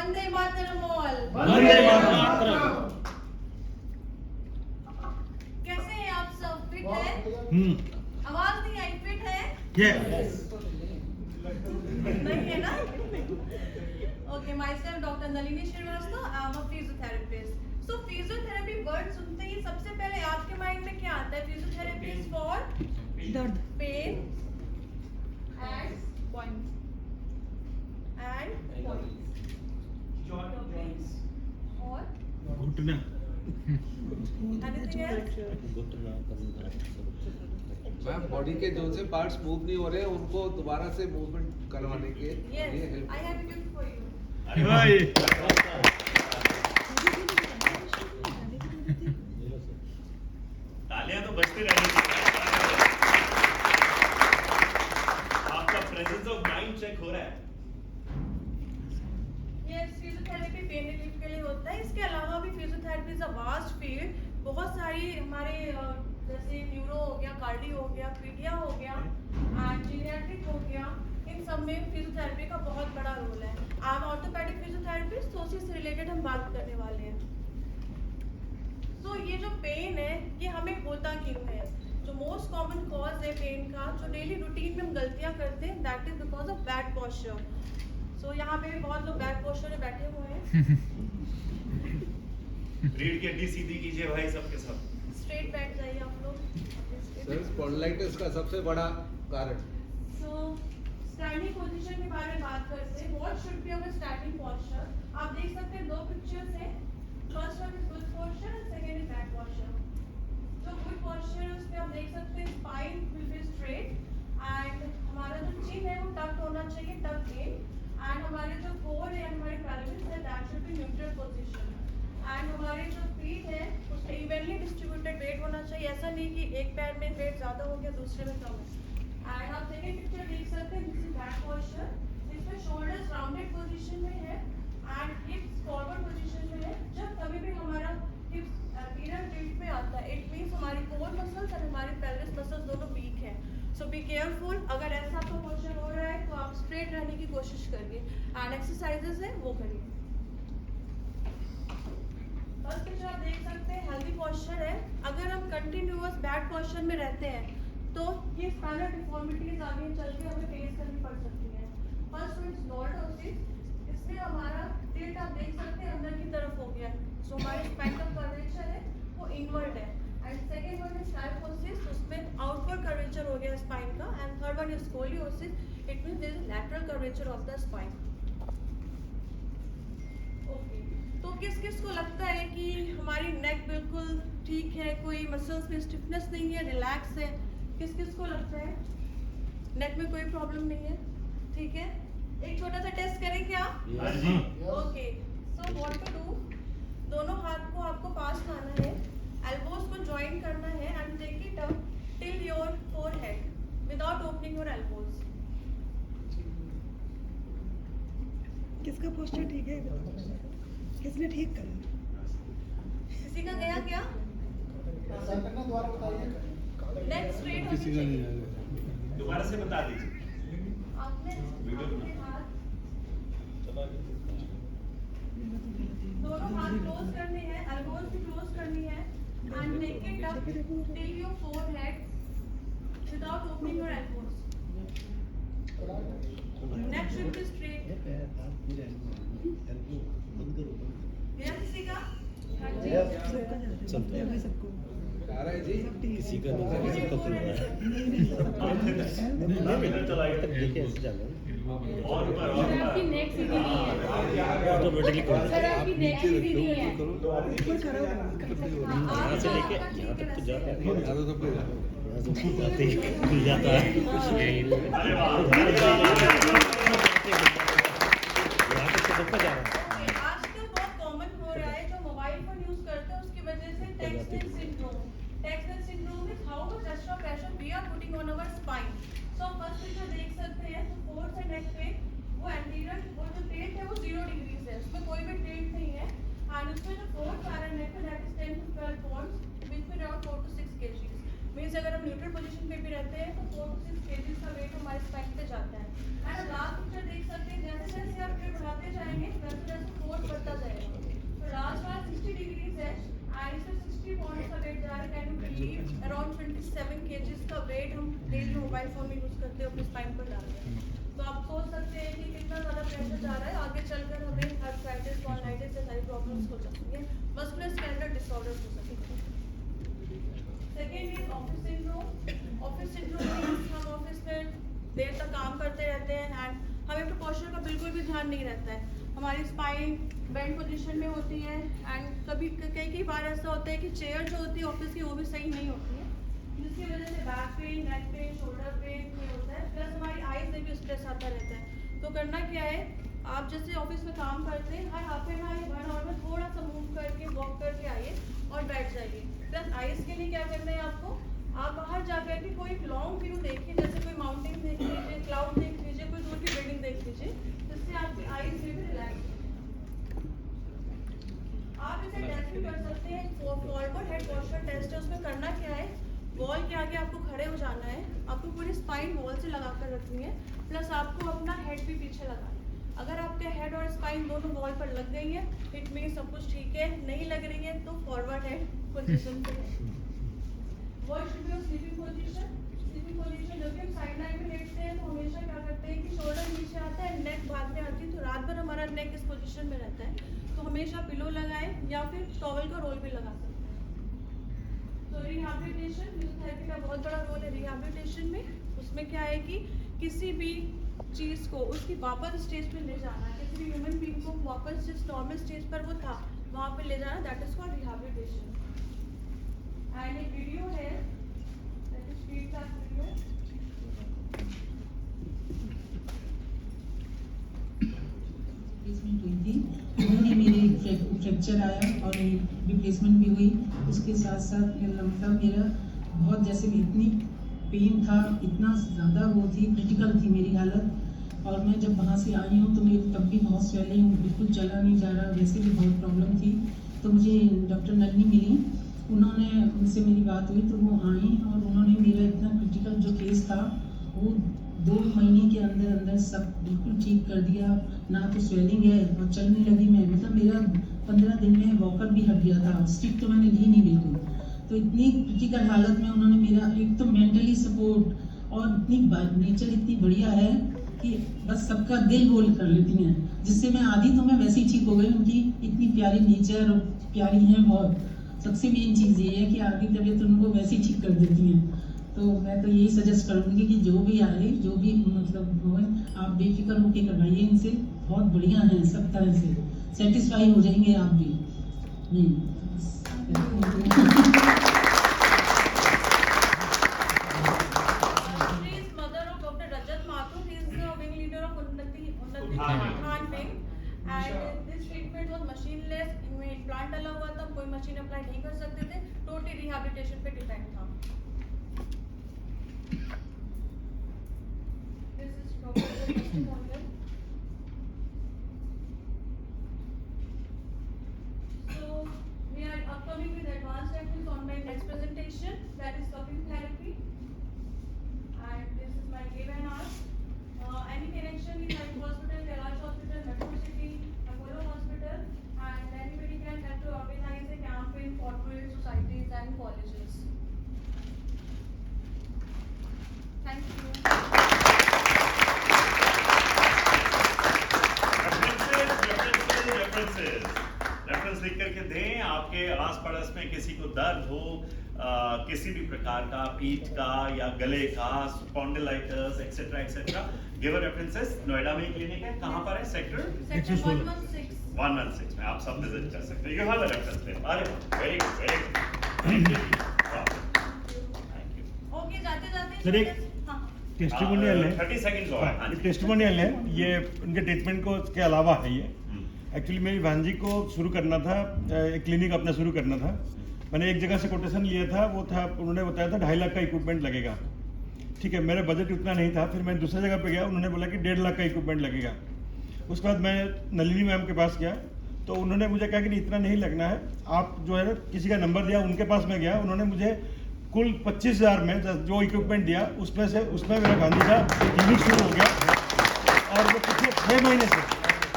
Vande Mataram all. Vande Mataram. कैसे हैं आप सब? फिट है? आवाज नहीं आई, फिट है? Yes. नहीं है ना? Okay, myself Dr. Nalini Srivastava. I'm a physiotherapist. So physiotherapy word सुनते ही सबसे पहले आपके माइंड में क्या आता है? Physiotherapy is for दर्द, pain and points and points. Joints और घुटना anything else? मैम बॉडी के जो से पार्ट्स मूव नहीं हो रहे हैं उनको दोबारा से मूवमेंट करवाने के Yes, लिए help I have a gift for you. भाई तालियां तो बजती रहनी चाहिए। आपका प्रेजेंस ऑफ माइंड चेक हो रहा है। Yes, फिजियोथेरेपी पेन रिलीफ के लिए होता है। इसके अलावा भी physiotherapy is a vast field. बहुत सारी हमारे जैसे न्यूरो हो गया, कार्डियो हो गया, पीडिया हो गया, जीरियाट्रिक हो गया, इन सब में फिजियोथेरेपी का बहुत बड़ा रोल है। आप ऑर्थोपेडिक फिजियोथेरेपिस्ट, तो उसी से रिलेटेड हम बात करने वाले हैं। तो ये जो पेन है ये हमें होता क्यों है? जो मोस्ट कॉमन कॉज है पेन का, जो डेली रूटीन में हम गलतियां करते हैं, that is because of bad posture. So यहाँ पे भी बहुत लोग बैड पोस्चर में बैठे हुए हैं। रीढ़ की हड्डी सीधी कीजिए भाई सबके सब। स्ट्रेट बैठ जाइए आप लोग। सर स्पॉन्डिलाइटिस का सबसे बड़ा कारण सो स्टैंडिंग पोजीशन के बारे में बात करते हैं। What should be our standing posture? आप देख सकते हैं दो पिक्चर्स हैं। First one is good posture and second is bad posture. जो गुड पोस्चर है उसमें आप देख सकते हैं spine will be straight and हमारा जो चिन है वो टक्ड होना चाहिए, टक्ड इन, एंड हमारे जो कोर है, हमारी पेल्विस है, that should be neutral position, and हमारे जो फीट है उसमें इवनली डिस्ट्रीब्यूटेड वेट होना चाहिए। ऐसा नहीं कि एक पैर में वेट ज्यादा हो गया दूसरे में कम है। एंड आप सेकंड पिक्चर देख सकते हैं, दिस इज बैक पोस्चर, जिसमें शोल्डर्स राउंडेड पोजीशन में है एंड हिप्स फॉरवर्ड पोजीशन में है। जब कभी भी हमारा हिप्स एंटीरियर टिल्ट में आता है, इट मींस हमारी कोर मसल्स और हमारी पेल्विस मसल्स दोनों वीक हैं। सो बी केयरफुल। अगर ऐसा आपका पोस्चर हो रहा है तो आप स्ट्रेट रहने की कोशिश करिए एंड एक्सरसाइजेस है वो करिए। फर्स्ट पिक्चर आप देख सकते हैं हेल्दी पोस्चर है। अगर हम कंटिन्यूअस बैड पोस्चर में रहते हैं तो ये स्पाइनल डिफॉर्मिटीज आगे चल के हमें फेस करनी पड़ सकती है। First one is lordosis. इसमें हमारा टिल्ट आप देख सकते हैं अंदर की तरफ हो गया, सो हमारे स्पाइन का कर्वेचर है वो इनवर्ड है। And second one is kyphosis, उसमें आउटवर्ड कर्वेचर हो गया स्पाइन का। And third one is scoliosis, it means there is lateral curvature of the spine. Okay, तो किस किस को लगता है कि हमारी नेक बिल्कुल ठीक है, कोई मसल्स में स्टिफनेस नहीं है, रिलैक्स है? किस किस को लगता है नेक में कोई प्रॉब्लम नहीं है? ठीक है, एक छोटा सा टेस्ट करें क्या? हाँ जी। Okay, so what to do, दोनों हाथ को आपको पास लाना है, एल्बोज को ज्वाइन करना है and take it up till your forehead without opening your elbows. किसका पोस्टर ठीक है? किसने ठीक करा? किसी का गया क्या? नेक स्ट्रेट होनी चाहिए। दोबारा से बता दीजिए। आपने अपने हाथ दोनों हाथ क्लोज करने हैं, एल्बोज भी क्लोज करनी है and take it up till your forehead without opening your elbows. Neck should be straight. गया किसी का? हाँ जी। सबको आ रहा है जी किसी का नहीं चला गया। और ऊपर और आपकी नेक सीधी नहीं है। ऑटोमेटिकली सर आपकी नेक सीधी नहीं है। ऊपर खड़ा होगा। यहाँ से लेके यहाँ तक तो जा रहा है, ज़्यादा तो फिर यहाँ से जाते ही खुल जाता है। अरे वाह। यहाँ तक तो सबका जा रहा है। आजकल बहुत कॉमन हो रहा है, जो मोबाइल फोन यूज करते हैं उसकी वजह से text neck syndrome. Text neck syndrome is how much extra pressure we are putting on our spine. So first picture देख सकते हैं, तो फोर्थ से नेक पे वो एंटीरियर वो जो टिल्ट है वो 0 डिग्री है, उसमें कोई भी टिल्ट नहीं है। एंड उसमें जो फोर्थ आ रहा है नेक पे, that is 10 to 12 pounds, which में अराउंड 4 to 6 kg। मींस अगर हम न्यूट्रल पोजीशन पे भी रहते हैं तो 4 to 6 kg का वेट हमारे स्पाइन पे जाता है। एंड लास्ट पिक्चर देख सकते हैं, जैसे जैसे आप वेट बढ़ाते जाएंगे जाएंगे वैसे वैसे फोर्स बढ़ता जाएगा। तो लास्ट बार 60 डिग्रीज है एंड इसमें 60 पॉइंट्स का वेट जा रहा है। Can you believe around 27 kgs का वेट हम डेली मोबाइल फोन में यूज करते हैं अपने स्पाइन पर डाल रहे हैं। तो आप सोच सकते हैं कि कितना ज़्यादा प्रेशर जा रहा है। आगे चलकर हमें आर्थराइटिस, स्पॉन्डिलाइटिस जैसी सारी प्रॉब्लम्स हो सकती हैं, मस्कुलर स्केलेटल डिसऑर्डर्स हो सकते हैं। Second is office syndrome. Office syndrome means हम ऑफिस में देर तक काम करते रहते हैं एंड हमें अपने पोस्चर का बिल्कुल भी ध्यान नहीं रहता है। हमारी स्पाइन बेंड पोजीशन में होती है एंड कभी कई बार ऐसा होता है कि चेयर जो होती है ऑफिस की वो भी सही नहीं होती है, जिसकी वजह से back pain, neck pain, shoulder pain ये होता है। प्लस हमारी आईज में भी स्ट्रेस आता रहता है। तो करना क्या है, आप जैसे ऑफिस में काम करते हैं हर हाफ एन आवर या 1 आवर में थोड़ा सा मूव करके वॉक करके आइए और बैठ जाइए। प्लस आईज के लिए क्या करना है आपको, आप बाहर जाकर के कोई लॉन्ग व्यू देखिए, जैसे कोई माउंटेन देख लीजिए, क्लाउड देख लीजिए, कोई दूर की बिल्डिंग देख लीजिए, जिससे आपकी आईज में भी रिलैक्स। आप इसे टेस्ट भी कर सकते हैं। फॉरवर्ड हेड पोस्चर टेस्ट है। उसमें करना क्या है, वॉल के आगे आपको खड़े हो जाना है, आपको पूरी स्पाइन वॉल से लगा कर रखनी है, प्लस आपको अपना हेड भी पीछे लगाना है। अगर आपके हेड और स्पाइन दोनों वॉल पर लग गई है इट मीन सब कुछ ठीक है, नहीं लग रही है तो फॉरवर्ड हेड पोजीशन पे है। What should be your sleeping position? Sleeping position जब भी हम साइड लाइन में लेटते हैं तो हमेशा क्या करते हैं कि शोल्डर नीचे आता है, नेक बाद में आती है, तो रात भर हमारा नेक इस पोजीशन में रहता है। तो हमेशा पिलो लगाएं या फिर टॉवल का रोल भी लगा सकते हैं। तो रिहैबिलिटेशन, फिजियोथेरेपी का बहुत बड़ा रोल है रिहैबिलिटेशन में। उसमें क्या है कि किसी भी चीज़ को उसकी वापस स्टेज पे ले जाना, किसी भी ह्यूमन बीइंग को वापस जिस नॉर्मल स्टेज पर वो था वहाँ पे ले जाना, that is called rehabilitation. And एक वीडियो है, that is feedback video. Replacement हुई थी, उन्होंने मेरे फ्रैक्चर आया और रिप्लेसमेंट भी हुई। उसके साथ साथ मतलब मेरा बहुत जैसे इतनी पेन था, इतना ज़्यादा वो थी, क्रिटिकल थी मेरी हालत। और मैं जब वहाँ से आई हूँ तो मेरी तब भी बहुत स्वेलिंग, बिल्कुल चला नहीं जा रहा, वैसे भी बहुत प्रॉब्लम थी। तो मुझे डॉक्टर नलिनी मिली, उन्होंने उनसे मेरी बात हुई तो वो आई और उन्होंने मेरा इतना क्रिटिकल जो केस था वो 2 महीने के अंदर अंदर सब बिल्कुल ठीक कर दिया। ना तो स्वेलिंग है और चलने लगी मैं, मतलब मेरा 15 दिन में वॉकर भी हट गया था, स्टिक तो मैंने ली नहीं बिल्कुल। तो इतनी क्रिटिकल हालत में उन्होंने मेरा एक तो मेंटली सपोर्ट और इतनी नेचर इतनी बढ़िया है कि बस सबका दिल बोल कर लेती हैं, जिससे मैं आधी तो मैं वैसे ही ठीक हो गई। उनकी इतनी प्यारी नेचर और प्यारी हैं बहुत। सबसे मेन चीज़ ये है कि आधी तबीयत उनको वैसे ही ठीक कर देती हैं। तो मैं तो यही सजेस्ट करूँगी कि जो भी आए, जो भी मतलब हो, आप बेफिक्र होकर करवाइए इनसे, बहुत बढ़िया हैं सब तरह से, सेटिस्फाई हो जाएंगे आप भी। इम्प्लांट डाला हुआ था, कोई मशीन अप्लाई नहीं कर सकते थे, टोटली रिहैबिलिटेशन पे डिपेंड था। This is doctor So we are upcoming with advanced techniques on my next presentation, that is cupping therapy, and this is my webinar. Any connection with like hospital, Kailash Hospital, Metro City, Apollo Hospital, and anybody can help to organize a camp in corporate societies and colleges. Thank you. Reference लिख करके दें। आपके आस पड़ोस में किसी को दर्द हो, किसी भी प्रकार का, पीठ का या गले का, spondylitis etcetera etcetera, give references. Noida में क्लिनिक है, कहाँ पर है? सेक्टर 116 में आप सब विजिट कर सकते हैं। You have a reference there. अरे very good, very good, thank you. Okay, जाते सर एक टेस्टिमोनियल है, 30 सेकंड्स और है। टेस्टिमोनियल है ये, उनके ट्रीटमेंट को के अलावा है ये। एक्चुअली मेरी भांजी को शुरू करना था, एक क्लिनिक अपना शुरू करना था। मैंने एक जगह से कोटेशन लिया था, वो था, उन्होंने बताया था 2.5 लाख का इक्विपमेंट लगेगा। ठीक है, मेरा बजट उतना नहीं था, फिर मैं दूसरी जगह पे गया, उन्होंने बोला कि 1.5 लाख का इक्विपमेंट लगेगा। उसके बाद मैं नलिनी मैम के पास गया तो उन्होंने मुझे कहा कि नहीं इतना नहीं लगना है, आप जो है किसी का नंबर दिया, उनके पास मैं गया, उन्होंने मुझे कुल 25,000 में जो इक्विपमेंट दिया उसमें मेरा भांजी का क्लिनिक शुरू हो गया। और वो पिछले 6 महीने से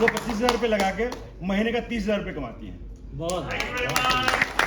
वो 25,000 रुपये लगा के महीने का 30,000 रुपये कमाती हैं। Thank you very much.